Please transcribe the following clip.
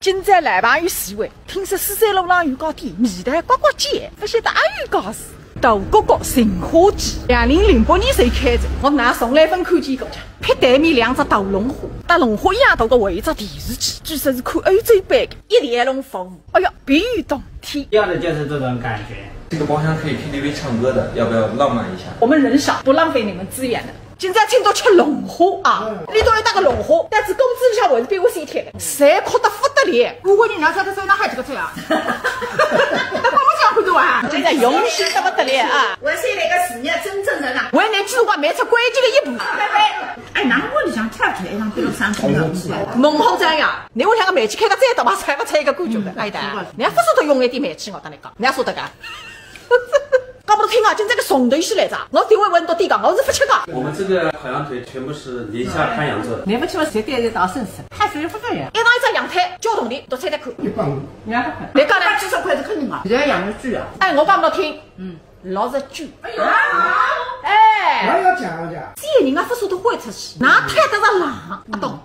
今在来朋友市委，听说四山路浪有高点，米台呱呱叫，不晓得阿有高事。大哥哥寻花记，2008年才开着，我拿送来份看见过去，撇对面两只大龙虾，搭龙虾一样大个为一只电视机，据说是看欧洲版的，一连龙服务，哎呀，别有洞天。要的就是这种感觉。这个包厢可以 KTV 唱歌的，要不要浪漫一下？我们人少，不浪费你们资源的。今朝请到吃龙虾啊！里头有那个龙虾，但是工资里向还是比我先贴的，谁哭得不得了？我问你娘晓得手上还几个菜啊？那帮我讲看着啊！现在用心得不得了啊！我是那个事业真正的啦。为那句话迈出关键的一步。哎，哪能屋里向跳起来让别人上去了？孟好这样，你我两个煤气开得再大嘛，才不才一个感觉的？哎的，人家不说都用一点煤气，我跟你讲，人家说的个。搞不懂听啊！今这个送东西来着，我定位温度低个，我是不吃个。我们这个烤羊腿全部是宁夏滩羊做的。你不去我谁带得到省事？碳水不分呀。一上一只阳台，交通里都踩得看。150，200块。你讲呢？70块是肯定的。现在养的猪啊。哎，我讲不到听，60句。哎，我要讲。这人家不说都会出去，哪摊得上浪？不懂。